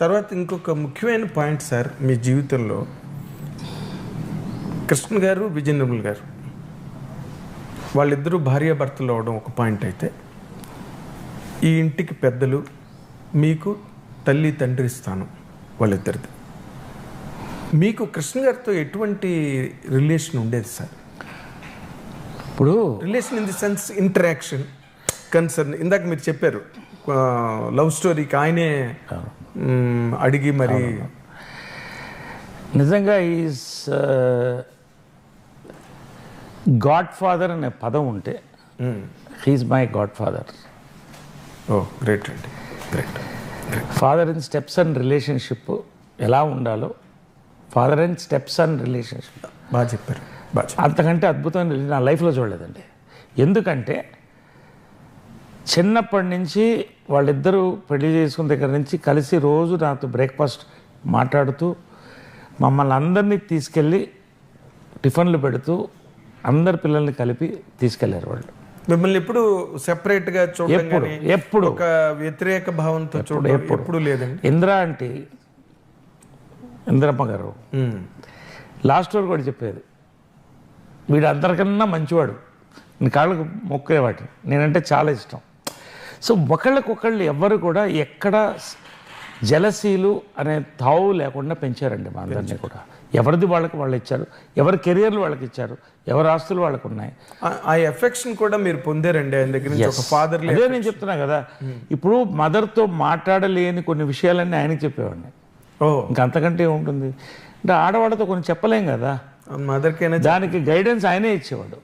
తర్వాత ఇంకొక ముఖ్యమైన పాయింట్ సార్, మీ జీవితంలో కృష్ణ గారు, విజయ నిర్మల్ గారు వాళ్ళిద్దరూ భార్యాభర్తలు అవడం ఒక పాయింట్ అయితే, ఈ ఇంటికి పెద్దలు, మీకు తల్లి తండ్రి స్థానం వాళ్ళిద్దరిది. మీకు కృష్ణ గారితో ఎటువంటి రిలేషన్ ఉండేది సార్? ఇప్పుడు relation in the sense interaction, concern. ఇందాక మీరు చెప్పారు లవ్ స్టోరీకి ఆయనే అడిగి మరి. నిజంగా ఈజ్ గాడ్ ఫాదర్ అనే పదం ఉంటే he is my godfather. Oh great అండి, great. Father and steps and relationship ఎలా ఉండాలో, father and steps and relationship బాగా చెప్పారు. అంతకంటే అద్భుతమైన నా లైఫ్లో చూడలేదండి. ఎందుకంటే చిన్నప్పటి నుంచి వాళ్ళిద్దరూ పెళ్లి చేసుకున్న దగ్గర నుంచి కలిసి రోజు నాతో బ్రేక్ఫాస్ట్ మాట్లాడుతూ మమ్మల్ని అందరినీ తీసుకెళ్ళి టిఫిన్లు పెడుతూ అందరి పిల్లల్ని కలిపి తీసుకెళ్లారు వాళ్ళు. మిమ్మల్ని ఎప్పుడు సెపరేట్గా చూడడం, ఎప్పుడు ఒక వ్యతిరేక భావంతో చూడడం ఎప్పుడు లేదండి. ఇందిరమ్మ గారు లాస్ట్ వరకు కూడా చెప్పేది, వీడు అందరికన్నా మంచివాడు, నీ కాళ్ళకు మొక్కేవాటి, నేనంటే చాలా ఇష్టం. సో ఒకళ్ళకొకళ్ళు ఎవ్వరు కూడా ఎక్కడ జలసీలు అనే తావు లేకుండా పెంచారండి మా అందరినీ కూడా. ఎవరిది వాళ్ళకి వాళ్ళు ఇచ్చారు, ఎవరి కెరియర్లు వాళ్ళకి ఇచ్చారు, ఎవరి ఆస్తులు వాళ్ళకు ఉన్నాయి. ఆ ఎఫెక్షన్ కూడా మీరు పొందారండి ఆయన దగ్గర నుంచి, ఒక ఫాదర్. అదే నేను చెప్తున్నా కదా, ఇప్పుడు మదర్తో మాట్లాడలేని కొన్ని విషయాలన్నీ ఆయనకి చెప్పేవాడిని. ఇంకా అంతకంటే ఏముంటుంది అంటే, ఆడవాళ్ళతో కొన్ని చెప్పలేం కదా, మదర్కైనా దానికి గైడెన్స్ ఆయనే ఇచ్చేవాడు.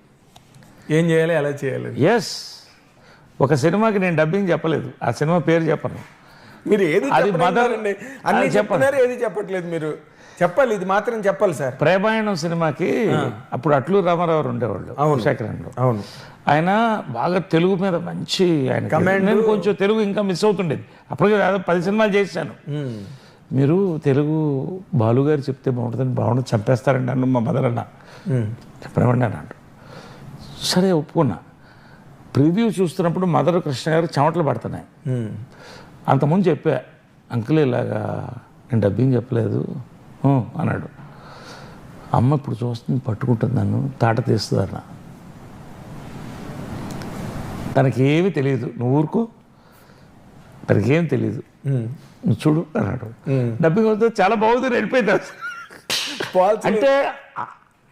ఏం చేయాలి, ఎలా చేయాలి. ఎస్, ఒక సినిమాకి నేను డబ్బింగ్ చెప్పలేదు, ఆ సినిమా పేరు చెప్పను. మీరు ఏది అది మదర్ అన్ని చెప్తున్నారు, ఏది చెప్పట్లేదు. మీరు చెప్పాలి, ఇది మాత్రం చెప్పాలి సార్. ప్రేమాయణం సినిమాకి అప్పుడు అట్లూరు రామారావు ఉండేవాళ్ళు శేఖరంలో. అవును, ఆయన బాగా తెలుగు మీద మంచి ఆయన. నేను కొంచెం తెలుగు ఇంకా మిస్ అవుతుండేది. అప్పటికే 10 సినిమాలు చేశాను. మీరు తెలుగు బాలుగారు చెప్తే బాగుంటుంది, చంపేస్తారండి అన్న మా మదర్ అన్న. చెప్పనివ్వండి అన్నాడు. సరే ఒప్పుకున్నా. ప్రివ్యూ చూస్తున్నప్పుడు మదర్ కృష్ణ గారు చెమటలు పడుతున్నాయి. అంతకుముందు చెప్పా, అంకుల్ ఇలాగా నేను డబ్బింగ్ చెప్పలేదు అన్నాడు. అమ్మ ఇప్పుడు చూస్తుంది, పట్టుకుంటుంది, నన్ను తాట తీస్తుంది అన్న. తనకేమీ తెలియదు, నువ్వు ఊరుకో, తనకేం తెలియదు, నువ్వు చూడు అన్నాడు. డబ్బింగ్ వస్తే చాలా బాగుంది, వెళ్ళిపోయింది. అంటే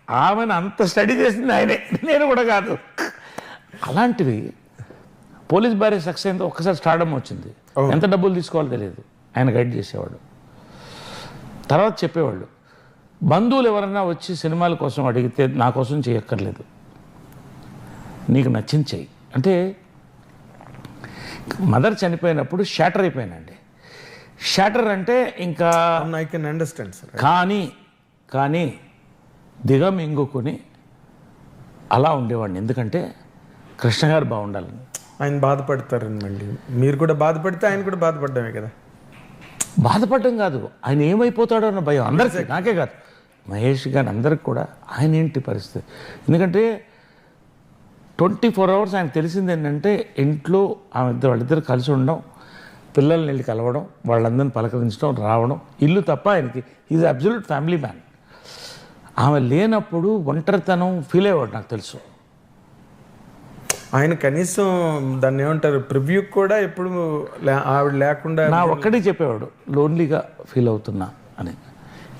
ఆమెను అంత స్టడీ చేసింది ఆయనే, నేను కూడా కాదు. అలాంటివి పోలీస్ భార్య సక్సెస్ అయిందో ఒక్కసారి స్టార్డమ్ వచ్చింది. ఎంత డబ్బులు తీసుకోవాలో తెలియదు, ఆయన గైడ్ చేసేవాడు. తర్వాత చెప్పేవాళ్ళు, బంధువులు ఎవరన్నా వచ్చి సినిమాల కోసం అడిగితే నా కోసం చేయక్కర్లేదు, నీకు నచ్చింది చెయ్యి అంటే. మదర్ చనిపోయినప్పుడు షాటర్ అయిపోయానండి. షాటర్ అంటే ఇంకా ఐ కెన్ అండర్స్టాండ్ సార్. కానీ దిగమింగుకొని అలా ఉండేవాడిని. ఎందుకంటే కృష్ణ గారు బాగుండాలని. ఆయన బాధపడతారని, మళ్ళీ మీరు కూడా బాధపడితే ఆయన కూడా బాధపడ్డామే కదా. బాధపడడం కాదు, ఆయన ఏమైపోతాడో అన్న భయం అందరికీ, నాకే కాదు, మహేష్ గారు అందరికి కూడా. ఆయన ఏంటి పరిస్థితి, ఎందుకంటే 24 hours ఆయన తెలిసింది ఏంటంటే, ఇంట్లో వాళ్ళిద్దరు కలిసి ఉండడం, పిల్లల్ని వెళ్ళి కలవడం, వాళ్ళందరినీ పలకరించడం, రావడం, ఇల్లు తప్ప ఆయనకి ఈజ్ అబ్సల్యూట్ ఫ్యామిలీ మ్యాన్. ఆమె లేనప్పుడు ఒంటరితనం ఫీల్ అయ్యేవాడు, నాకు తెలుసు. ఆయన కనీసం దాన్ని ఏమంటారు, ప్రివ్యూ కూడా ఎప్పుడు ఆవిడ లేకుండా నా ఒక్కడే చెప్పేవాడు, లోన్లీగా ఫీల్ అవుతున్నా అని.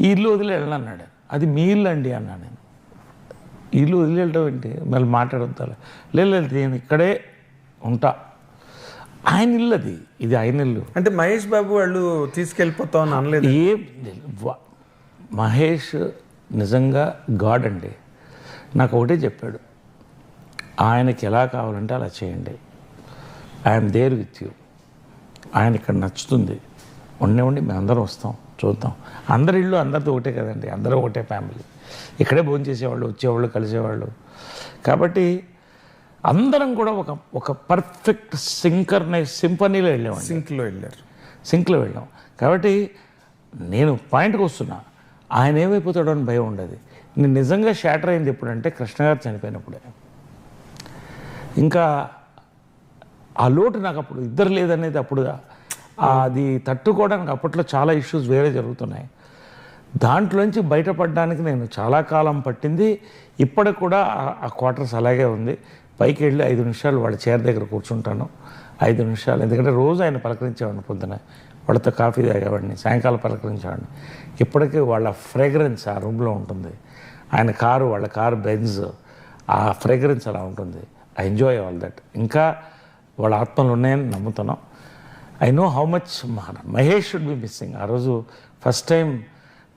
ఈ ఇల్లు వదిలి వెళ్ళన్నాడు. అది మీ ఇల్లు అండి అన్నా నేను. ఇల్లు వదిలి వెళ్ళడం ఏంటి, మళ్ళీ మాట్లాడతా. లేదు నేను ఇక్కడే ఉంటా. ఆయన ఇల్లు అది, ఇది ఆయన ఇల్లు. అంటే మహేష్ బాబు వాళ్ళు తీసుకెళ్ళిపోతామని అనలేదు. మహేష్ నిజంగా గాడ్ అండి. నాకు ఒకటే చెప్పాడు, ఆయనకి ఎలా కావాలంటే అలా చేయండి, ఐఎమ్ దేర్ విత్ యూ. ఆయన ఇక్కడ నచ్చుతుంది, ఉండి మేము అందరం వస్తాం, చూద్దాం. అందరి ఇళ్ళు అందరితో ఒకటే కదండి, అందరూ ఒకటే ఫ్యామిలీ. ఇక్కడే భోజనం చేసేవాళ్ళు, వచ్చేవాళ్ళు, కలిసేవాళ్ళు. కాబట్టి అందరం కూడా ఒక పర్ఫెక్ట్ సింఫనీలో వెళ్ళామండి. సింక్లో వెళ్ళాం. కాబట్టి నేను పాయింట్కి వస్తున్నా, ఆయన ఏమైపోతాడో అని భయం ఉండదు. నేను నిజంగా షాటర్ అయింది ఎప్పుడంటే కృష్ణ గారు చనిపోయినప్పుడే. ఇంకా ఆ లోటు నాకు అప్పుడు ఇద్దరు లేదనేది అప్పుడు అది తట్టుకోవడానికి అప్పట్లో చాలా ఇష్యూస్ వేరే జరుగుతున్నాయి. దాంట్లోంచి బయటపడడానికి నేను చాలా కాలం పట్టింది. ఇప్పటికి కూడా ఆ క్వార్టర్స్ అలాగే ఉంది. పైకి వెళ్ళి 5 నిమిషాలు వాళ్ళ చైర్ దగ్గర కూర్చుంటాను. 5 నిమిషాలు, ఎందుకంటే రోజు ఆయన పలకరించేవాడిని. పొద్దున వాళ్ళతో కాఫీ తాగేవాడిని, సాయంకాలం పలకరించేవాడిని. ఇప్పటికీ వాళ్ళ ఫ్రేగ్రెన్స్ ఆ రూమ్లో ఉంటుంది. ఆయన కారు, వాళ్ళ కారు బెంజ్, ఆ ఫ్రేగ్రెన్స్ అలా ఉంటుంది. I enjoy all that. ఇంకా వాళ్ళ ఆత్మలు ఉన్నాయని నమ్ముతున్నాం. I know how much Mahesh should be missing. ఆ రోజు ఫస్ట్ టైం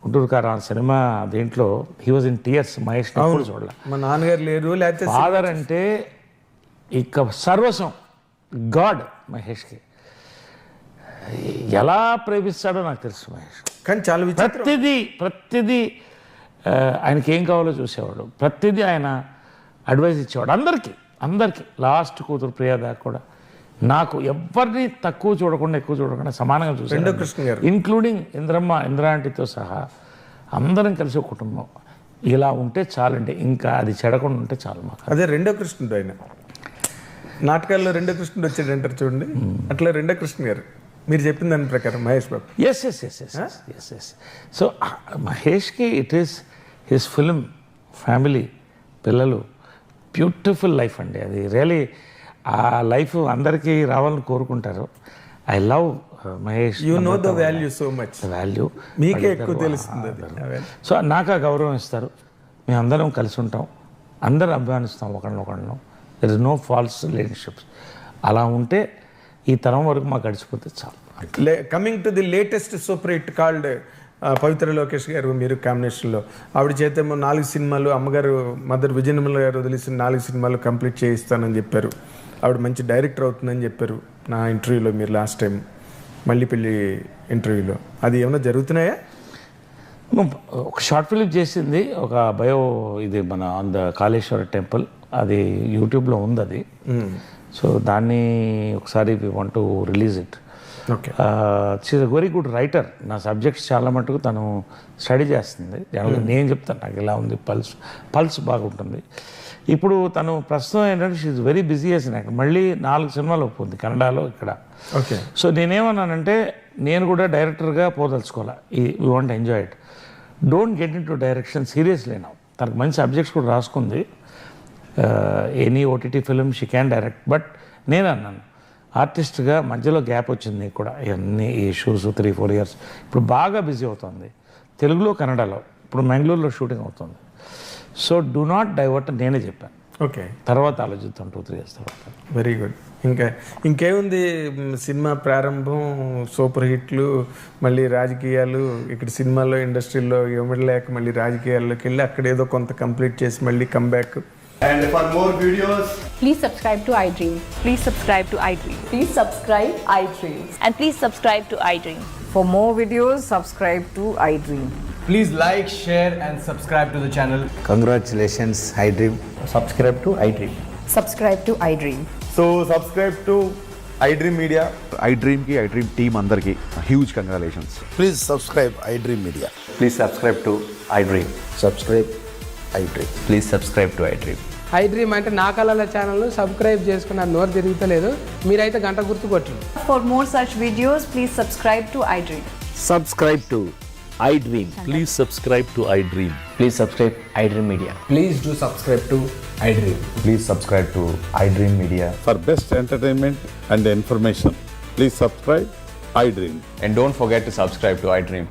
గుంటూరు కారు ఆ సినిమా దీంట్లో he was in tears. Mahesh ఎప్పుడు చూడాలి. మా నాన్నగారు లేరు, లేకపోతే ఫాదర్ అంటే ఇక సర్వస్వం, గాడ్ మహేష్కి. ఎలా ప్రేమిస్తాడో నాకు తెలుసు మహేష్. కానీ చాలా విచిత్రం. ప్రతిదీ ఆయనకి ఏం కావాలో చూసేవాడు. ప్రతిదీ ఆయన అడ్వైస్ ఇచ్చేవాడు అందరికీ. లాస్ట్ కూతురు ప్రియా దాకా కూడా నాకు ఎవరిని తక్కువ చూడకుండా ఎక్కువ చూడకుండా సమానంగా చూసాడు. కృష్ణ గారు ఇంక్లూడింగ్ ఇంద్రా ఆంటీతో సహా అందరం కలిసి ఒక కుటుంబం. ఇలా ఉంటే చాలండి, ఇంకా అది చెడకుండా ఉంటే చాలు మాకు. అదే రెండో కృష్ణుడు. ఆయన నాటకాల్లో రెండో కృష్ణుడు వచ్చాడు అంటారు చూడండి, అట్లా రెండో కృష్ణ గారు మీరు చెప్పిన దాని ప్రకారం మహేష్ బాబు. ఎస్. సో మహేష్కి it is his film, family, పిల్లలు, బ్యూటిఫుల్ లైఫ్ అండి. అది రియలీ ఆ లైఫ్ అందరికీ రావాలని కోరుకుంటారు. I love Mahesh. You know the value so much. Value మీకే ఎక్కువ తెలుస్తుంది. సో నాకు ఆ గౌరవం ఇస్తారు. మేము అందరం కలిసి ఉంటాం, అందరం అభిమానిస్తాం ఒకళ్ళనొకళ్ళను. There is no false relationships. అలా ఉంటే ఈ తరం వరకు మాకు గడిచిపోతే చాలు. Coming to the latest super hit called Pavitra Lokesh garu మీరు కాంబినేషన్లో. ఆవిడ చేతేమో 4 సినిమాలు, అమ్మగారు మదర్ విజయనిర్మల గారు వదిలేసిన 4 సినిమాలు కంప్లీట్ చేయిస్తానని చెప్పారు. ఆవిడ మంచి డైరెక్టర్ అవుతుందని చెప్పారు నా ఇంటర్వ్యూలో మీరు లాస్ట్ టైం మళ్ళీ పెళ్ళి ఇంటర్వ్యూలో. అది ఏమైనా జరుగుతున్నాయా? ఒక షార్ట్ ఫిలిం చేసింది, ఒక బయో, ఇది మన ఆన్ ద కాళేశ్వర టెంపుల్. అది యూట్యూబ్లో ఉంది అది. సో దాన్ని ఒకసారి we want to release it. Okay. She's a very good writer. నా సబ్జెక్ట్స్ చాలా మటుకు తను స్టడీ చేస్తుంది. నేను చెప్తాను నాకు ఇలా ఉంది, పల్స్ బాగుంటుంది. ఇప్పుడు తను ప్రస్తుతం ఏంటంటే she's very busy as an actor. మళ్ళీ 4 సినిమాలు ఒప్పుకుంది కన్నడలో, ఇక్కడ. ఓకే. సో నేనేమన్నానంటే నేను కూడా డైరెక్టర్గా పోదలుచుకోవాలి. We want enjoy it. Don't get into direction seriously now. తనకు మంచి సబ్జెక్ట్స్ కూడా రాసుకుంది. Any OTT film she can direct. But నేను అన్నాను ఆర్టిస్ట్గా మధ్యలో గ్యాప్ వచ్చింది నీకు కూడా, ఇవన్నీ ఇష్యూస్ 3-4 ఇయర్స్. ఇప్పుడు బాగా బిజీ అవుతుంది తెలుగులో, కన్నడలో. ఇప్పుడు మ్యాంగ్లూరులో షూటింగ్ అవుతుంది. సో డూ నాట్ డైవర్ట్ నేనే చెప్పాను. ఓకే. తర్వాత ఆలోచిస్తాం 2-3 ఇయర్స్ తర్వాత. Very good. ఇంకేముంది, సినిమా ప్రారంభం, సూపర్ హిట్లు, మళ్ళీ రాజకీయాలు. ఇక్కడ సినిమాలో ఇండస్ట్రీలో ఇవ్వలేక మళ్ళీ రాజకీయాల్లోకి వెళ్ళి అక్కడ ఏదో కొంత కంప్లీట్ చేసి మళ్ళీ comeback. And for more videos, please subscribe to iDream. Please subscribe to iDream. Please subscribe iDream. And please subscribe to iDream. For more videos, subscribe to iDream. please like, share and subscribe to the channel. Congratulations, iDream. Subscribe to iDream. Subscribe to iDream. So subscribe to iDream Media. iDream ki iDream team andarki huge congratulations. Please subscribe iDream Media. Please subscribe to iDream. Subscribe iDream. Please subscribe to iDream. iDream అంటే నా కళల ఛానల్ను subscribe చేసుకున్న నోరు తిరుగుతలేదు. మీరైతే గంట గుర్తు కొట్టండి. For more such videos, please subscribe to iDream. Subscribe to iDream. Please subscribe to iDream. Please subscribe iDream Media. Please do subscribe to iDream. Please subscribe to iDream Media. For best entertainment and information, please subscribe iDream. And don't forget to subscribe to iDream.